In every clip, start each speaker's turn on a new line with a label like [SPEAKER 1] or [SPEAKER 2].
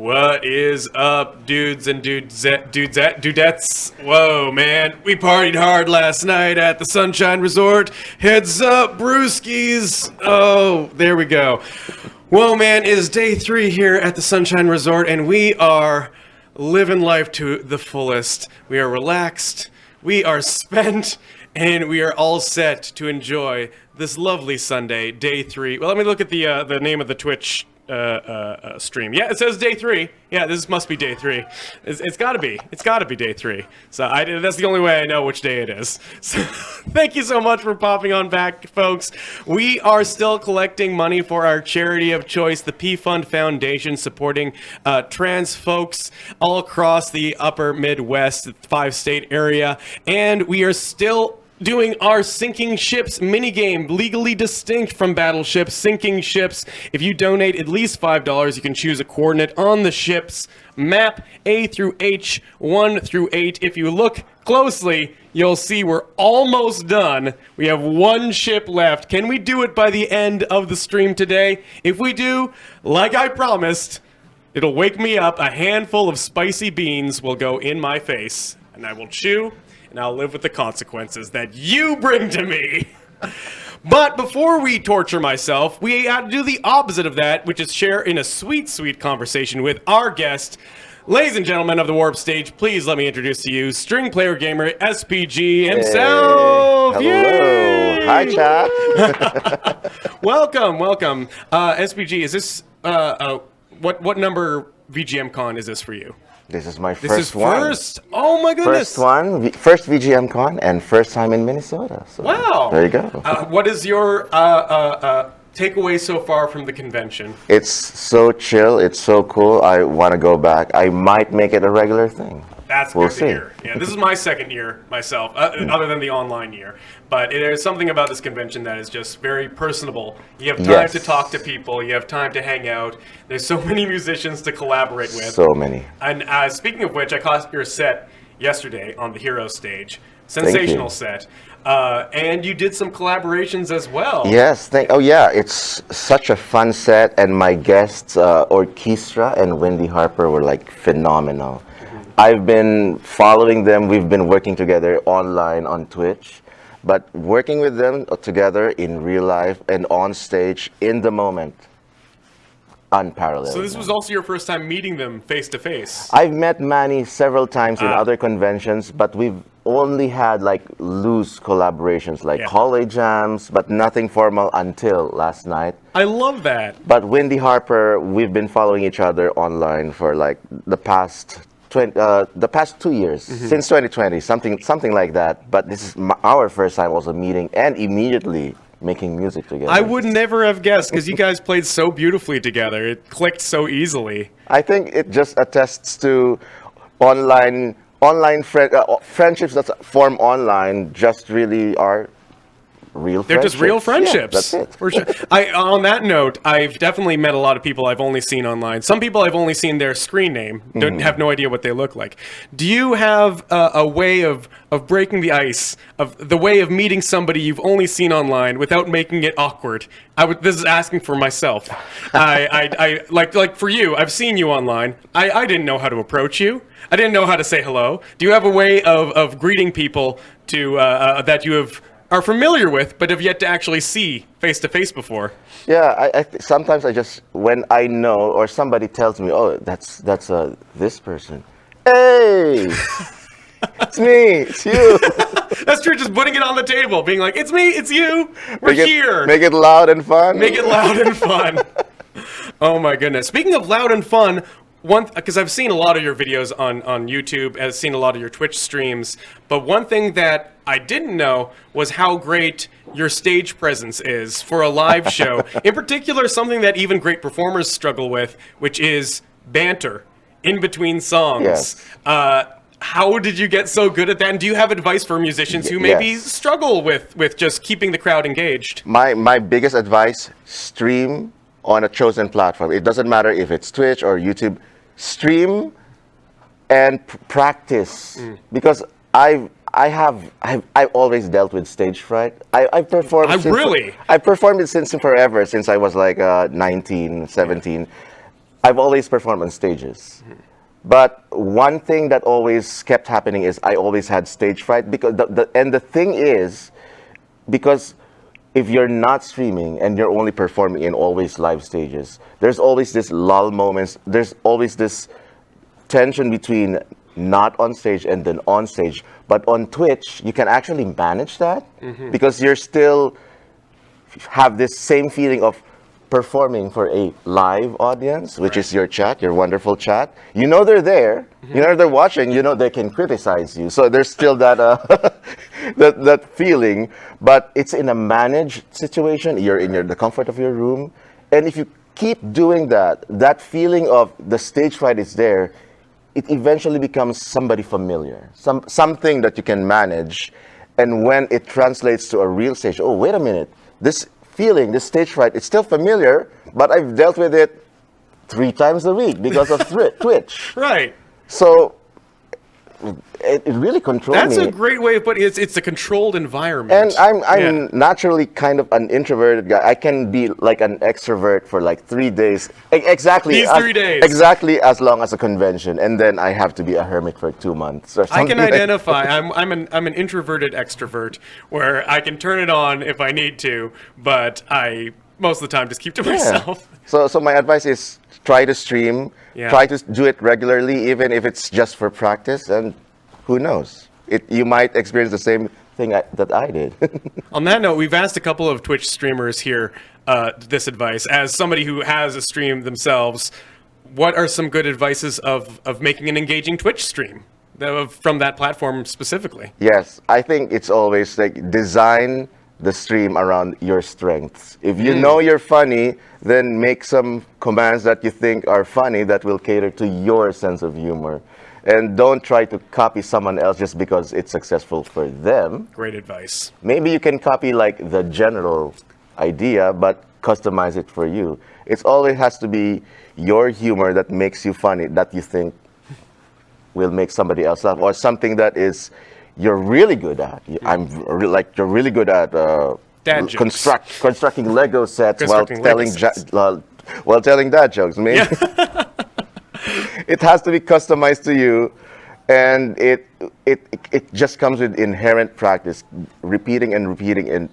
[SPEAKER 1] What is up, dudes and dudettes? Whoa, man. We partied hard last night at the Sunshine Resort. Heads up, brewskis. Oh, there we go. Whoa, man, it is day 3 here at the Sunshine Resort, and we are living life to the fullest. We are relaxed, we are spent, and we are all set to enjoy this lovely Sunday, day 3. Well, let me look at the name of the Twitch stream. Yeah, it says day 3. Yeah, this must be day 3. It's got to be. It's got to be day 3. So that's the only way I know which day it is. So thank you so much for popping on back, folks. We are still collecting money for our charity of choice, the P Fund Foundation, supporting trans folks all across the upper Midwest, 5-state area. And we are still doing our sinking ships minigame, legally distinct from battleships, sinking ships. If you donate at least $5, you can choose a coordinate on the ship's map, A through H, 1 through 8. If you look closely, you'll see we're almost done. We have one ship left. Can we do it by the end of the stream today? If we do, like I promised, it'll wake me up. A handful of spicy beans will go in my face, and I will chew, and I'll live with the consequences that you bring to me. But before we torture myself, we had to do the opposite of that, which is share in a sweet, sweet conversation with our guest. Ladies and gentlemen of the Warp Stage, please let me introduce to you string player gamer SPG himself.
[SPEAKER 2] Hey.
[SPEAKER 1] Yay!
[SPEAKER 2] Hello. Hi, chat.
[SPEAKER 1] Welcome. SPG, is this, what number VGM Con is this for you?
[SPEAKER 2] This is my
[SPEAKER 1] This is
[SPEAKER 2] first one.
[SPEAKER 1] first? Oh my goodness.
[SPEAKER 2] First VGM Con and first time in Minnesota. So
[SPEAKER 1] Wow.
[SPEAKER 2] there you go.
[SPEAKER 1] What is your takeaway so far from the convention?
[SPEAKER 2] It's so chill. It's so cool. I want to go back. I might make it a regular thing.
[SPEAKER 1] That's
[SPEAKER 2] We'll
[SPEAKER 1] good to
[SPEAKER 2] see.
[SPEAKER 1] hear. Yeah, this is my second year myself, other than the online year. But there's something about this convention that is just very personable. You have time
[SPEAKER 2] Yes.
[SPEAKER 1] to talk to people. You have time to hang out. There's so many musicians to collaborate with.
[SPEAKER 2] So many.
[SPEAKER 1] And speaking of which, I caught your set yesterday on the Hero stage.
[SPEAKER 2] Thank you.
[SPEAKER 1] Sensational set. And you did some collaborations as well.
[SPEAKER 2] Yes. Oh, yeah. It's such a fun set, and my guests, Orchestra and Wendy Harper, were like phenomenal. I've been following them. We've been working together online on Twitch, but working with them together in real life and on stage in the moment, unparalleled.
[SPEAKER 1] So this was also your first time meeting them face to face.
[SPEAKER 2] I've met Manny several times in other conventions, but we've only had like loose collaborations, like hallway jams, but nothing formal until last night.
[SPEAKER 1] I love that.
[SPEAKER 2] But Wendy Harper, we've been following each other online for like the past 2 years, since 2020, something like that. But this is our first time also meeting and immediately making music together.
[SPEAKER 1] I would never have guessed, because you guys played so beautifully together. It clicked so easily.
[SPEAKER 2] I think it just attests to online friendships that form online just really are real
[SPEAKER 1] They're
[SPEAKER 2] friendships.
[SPEAKER 1] just real friendships.
[SPEAKER 2] Yeah, that's it.
[SPEAKER 1] For sure. On that note, I've definitely met a lot of people I've only seen online. Some people I've only seen their screen name, don't have no idea what they look like. Do you have a way of breaking the ice, of the way of meeting somebody you've only seen online without making it awkward? This is asking for myself. I like for you, I've seen you online. I didn't know how to approach you. I didn't know how to say hello. Do you have a way of greeting people to that you are familiar with, but have yet to actually see face to face before?
[SPEAKER 2] Yeah, sometimes I just, when I know or somebody tells me, oh, that's this person. Hey, it's me, it's you.
[SPEAKER 1] That's true. Just putting it on the table, being like, "It's me, it's you. We're here."
[SPEAKER 2] Make it loud and fun.
[SPEAKER 1] Make it loud and fun. Oh my goodness. Speaking of loud and fun, because I've seen a lot of your videos on YouTube, I've seen a lot of your Twitch streams, but one thing that I didn't know was how great your stage presence is for a live show. In particular, something that even great performers struggle with, which is banter in between songs.
[SPEAKER 2] Yes.
[SPEAKER 1] How did you get so good at that? And do you have advice for musicians who maybe struggle with just keeping the crowd engaged?
[SPEAKER 2] My biggest advice, stream on a chosen platform. It doesn't matter if it's Twitch or YouTube. Stream and practice, because I've always dealt with stage fright. I've performed. I've performed it since forever, since I was like 19, 17. I've always performed on stages. But one thing that always kept happening is I always had stage fright because and the thing is, because if you're not streaming and you're only performing in always live stages, there's always this lull moments. There's always this tension between not on stage and then on stage. But on Twitch, you can actually manage that because you're still have this same feeling of performing for a live audience, which is your chat, your wonderful chat. You know they're there. You know they're watching. You know they can criticize you. So there's still that that feeling, but it's in a managed situation. You're in the comfort of your room, and if you keep doing that, that feeling of the stage fright is there. It eventually becomes somebody familiar, something that you can manage, and when it translates to a real stage, oh wait a minute, this feeling, this stage fright, it's still familiar, but I've dealt with it 3 times a week because of Twitch.
[SPEAKER 1] Right.
[SPEAKER 2] So it really controlled me.
[SPEAKER 1] That's a great way of putting it. It's a controlled environment.
[SPEAKER 2] And I'm naturally kind of an introverted guy. I can be like an extrovert for like 3 days. Exactly.
[SPEAKER 1] These 3 days.
[SPEAKER 2] Exactly as long as a convention. And then I have to be a hermit for 2 months or something.
[SPEAKER 1] I can identify. I'm an introverted extrovert where I can turn it on if I need to, but I most of the time just keep to myself.
[SPEAKER 2] So my advice is try to stream.
[SPEAKER 1] Yeah.
[SPEAKER 2] Try to do it regularly, even if it's just for practice. And who knows? You might experience the same thing that I did.
[SPEAKER 1] On that note, we've asked a couple of Twitch streamers here this advice. As somebody who has a stream themselves, what are some good advices of making an engaging Twitch stream from that platform specifically?
[SPEAKER 2] Yes, I think it's always like design the stream around your strengths. If you know you're funny, then make some commands that you think are funny that will cater to your sense of humor. And don't try to copy someone else just because it's successful for them.
[SPEAKER 1] Great advice.
[SPEAKER 2] Maybe you can copy like the general idea, but customize it for you. It always has to be your humor that makes you funny, that you think will make somebody else laugh, or something that is you're really good at. You're really good at constructing Lego sets while telling dad jokes. Maybe it has to be customized to you, and it just comes with inherent practice, repeating and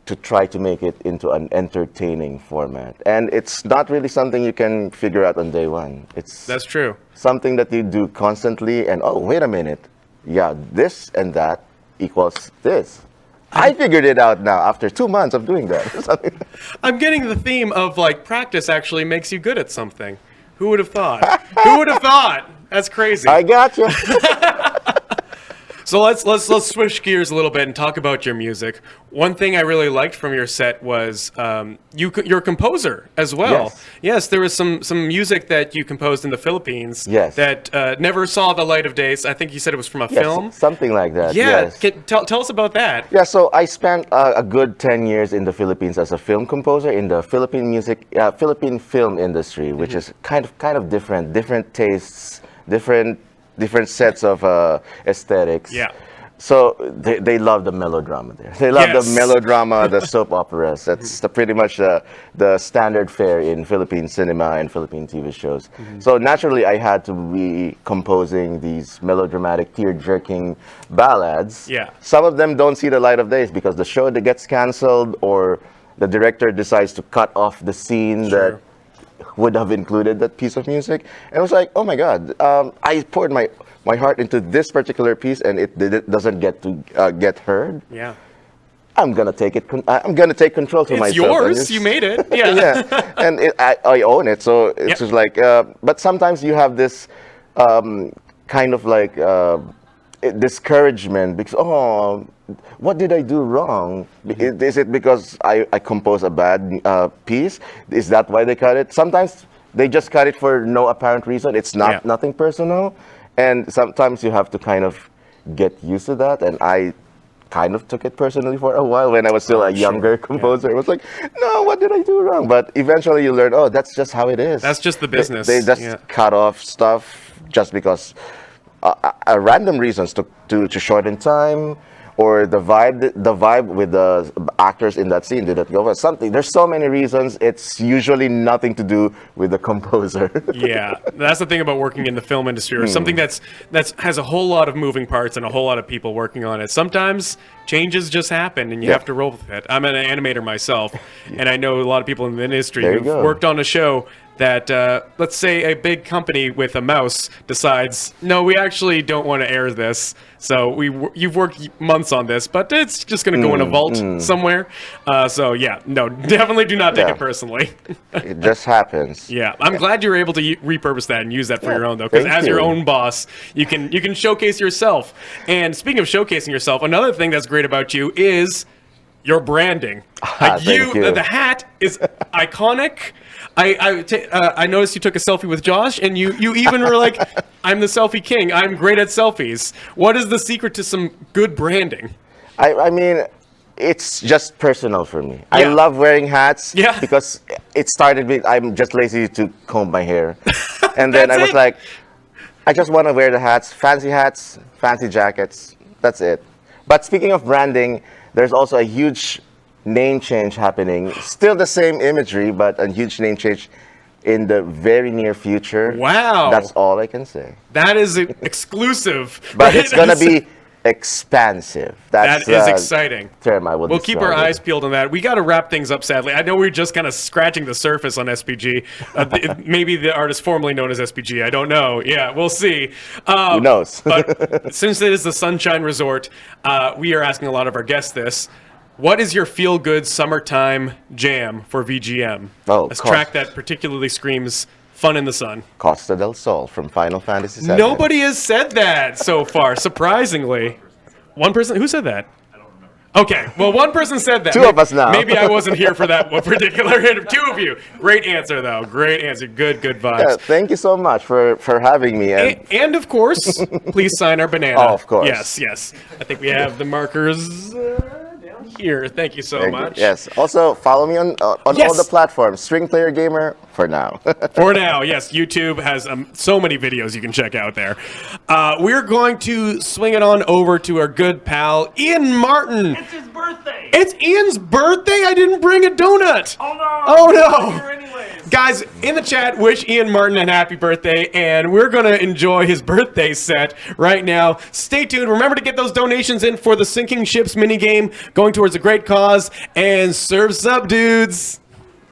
[SPEAKER 2] to try to make it into an entertaining format. And it's not really something you can figure out on day one.
[SPEAKER 1] That's true.
[SPEAKER 2] Something that you do constantly, and oh, wait a minute. Yeah, this and that equals this. I figured it out now after 2 months of doing that.
[SPEAKER 1] I'm getting the theme of like practice actually makes you good at something. Who would have thought? Who would have thought? That's crazy.
[SPEAKER 2] I got you.
[SPEAKER 1] So let's switch gears a little bit and talk about your music. One thing I really liked from your set was you're a composer as well. Yes, there was some music that you composed in the Philippines.
[SPEAKER 2] Yes.
[SPEAKER 1] That never saw the light of day. I think you said it was from a film.
[SPEAKER 2] Something like that.
[SPEAKER 1] Yeah.
[SPEAKER 2] Yes.
[SPEAKER 1] Tell us about that.
[SPEAKER 2] Yeah. So I spent a good 10 years in the Philippines as a film composer in the Philippine film industry, which is kind of different tastes, different sets of aesthetics.
[SPEAKER 1] Yeah.
[SPEAKER 2] So they love the melodrama there. They love the melodrama, the soap operas. That's pretty much the standard fare in Philippine cinema and Philippine TV shows. So naturally, I had to be composing these melodramatic, tear-jerking ballads.
[SPEAKER 1] Yeah.
[SPEAKER 2] Some of them don't see the light of day because the show that gets canceled or the director decides to cut off the scene that would have included that piece of music. And I was like, oh my God, I poured my heart into this particular piece and it doesn't get heard.
[SPEAKER 1] Yeah.
[SPEAKER 2] I'm gonna take control to myself.
[SPEAKER 1] It's yours. You made it. Yeah.
[SPEAKER 2] Yeah. And I own it. So it's just like, but sometimes you have this kind of like discouragement because what did I do wrong? Is it because I composed a bad piece? Is that why they cut it? Sometimes they just cut it for no apparent reason. It's nothing personal, and sometimes you have to kind of get used to that. And I kind of took it personally for a while when I was still a younger composer. It was like, no, what did I do wrong? But eventually you learn, oh, that's just how it is.
[SPEAKER 1] That's just the business.
[SPEAKER 2] They just cut off stuff just because random reasons to shorten time, or the vibe with the actors in that scene didn't go well. Something. There's so many reasons. It's usually nothing to do with the composer.
[SPEAKER 1] Yeah, that's the thing about working in the film industry, or something that's has a whole lot of moving parts and a whole lot of people working on it. Sometimes changes just happen, and you have to roll with it. I'm an animator myself, and I know a lot of people in the industry
[SPEAKER 2] There you
[SPEAKER 1] who've
[SPEAKER 2] go.
[SPEAKER 1] worked on a show that, let's say, a big company with a mouse decides, no, we actually don't want to air this. So you've worked months on this, but it's just going to go in a vault somewhere. So yeah, no, definitely do not take
[SPEAKER 2] Yeah.
[SPEAKER 1] it personally.
[SPEAKER 2] It just happens.
[SPEAKER 1] Yeah, I'm glad you were able to repurpose that and use that for your own, though, because
[SPEAKER 2] thank
[SPEAKER 1] as your
[SPEAKER 2] you.
[SPEAKER 1] own boss, you can showcase yourself. And speaking of showcasing yourself, another thing that's great about you is your branding.
[SPEAKER 2] Thank you.
[SPEAKER 1] The hat is iconic. I noticed you took a selfie with Josh, and you even were like, "I'm the selfie king. I'm great at selfies." What is the secret to some good branding?
[SPEAKER 2] I mean, it's just personal for me. I
[SPEAKER 1] Yeah.
[SPEAKER 2] love wearing hats
[SPEAKER 1] Yeah.
[SPEAKER 2] because it started with I'm just lazy to comb my hair. And then I
[SPEAKER 1] That's
[SPEAKER 2] was
[SPEAKER 1] it?
[SPEAKER 2] like, I just want to wear the hats, fancy jackets. That's it. But speaking of branding, there's also a huge name change happening. Still the same imagery, but a huge name change in the very near future.
[SPEAKER 1] Wow.
[SPEAKER 2] That's all I can say.
[SPEAKER 1] That is exclusive.
[SPEAKER 2] But
[SPEAKER 1] right?
[SPEAKER 2] it's going to be expansive.
[SPEAKER 1] That
[SPEAKER 2] That's
[SPEAKER 1] is exciting.
[SPEAKER 2] term I would
[SPEAKER 1] We'll keep our
[SPEAKER 2] describe it.
[SPEAKER 1] eyes peeled on that. We got to wrap things up, sadly. I know we're just kind of scratching the surface on SPG. Maybe the artist formerly known as SPG. I don't know. Yeah, we'll see.
[SPEAKER 2] Who knows?
[SPEAKER 1] But since it is the Sunshine Resort, we are asking a lot of our guests this. What is your feel-good summertime jam for VGM?
[SPEAKER 2] Oh,
[SPEAKER 1] a
[SPEAKER 2] course.
[SPEAKER 1] track that particularly screams fun in the sun.
[SPEAKER 2] Costa del Sol from Final Fantasy VII.
[SPEAKER 1] Nobody has said that so far, surprisingly. One person? Who said that? I don't remember. Okay, well, one person said that.
[SPEAKER 2] Two of us now.
[SPEAKER 1] Maybe I wasn't here for that one particular hit. Two of you. Great answer, though. Great answer. Good vibes.
[SPEAKER 2] Yeah, thank you so much for having me.
[SPEAKER 1] And of course, please sign our banana.
[SPEAKER 2] Oh, of course.
[SPEAKER 1] Yes. I think we have the markers down here. Thank you so
[SPEAKER 2] Thank you.
[SPEAKER 1] much.
[SPEAKER 2] Yes. Also, follow me on
[SPEAKER 1] Yes.
[SPEAKER 2] all the platforms. String Player Gamer for now.
[SPEAKER 1] For now, yes, YouTube has so many videos you can check out there. We're going to swing it on over to our good pal, Ian Martin.
[SPEAKER 3] It's his birthday!
[SPEAKER 1] It's Ian's birthday? I didn't bring a donut.
[SPEAKER 3] Oh no!
[SPEAKER 1] Oh
[SPEAKER 3] Here
[SPEAKER 1] no!
[SPEAKER 3] anyways.
[SPEAKER 1] Guys, in the chat, wish Ian Martin a happy birthday, and we're going to enjoy his birthday set right now. Stay tuned. Remember to get those donations in for the Sinking Ships minigame going towards a great cause, and surf's up, dudes.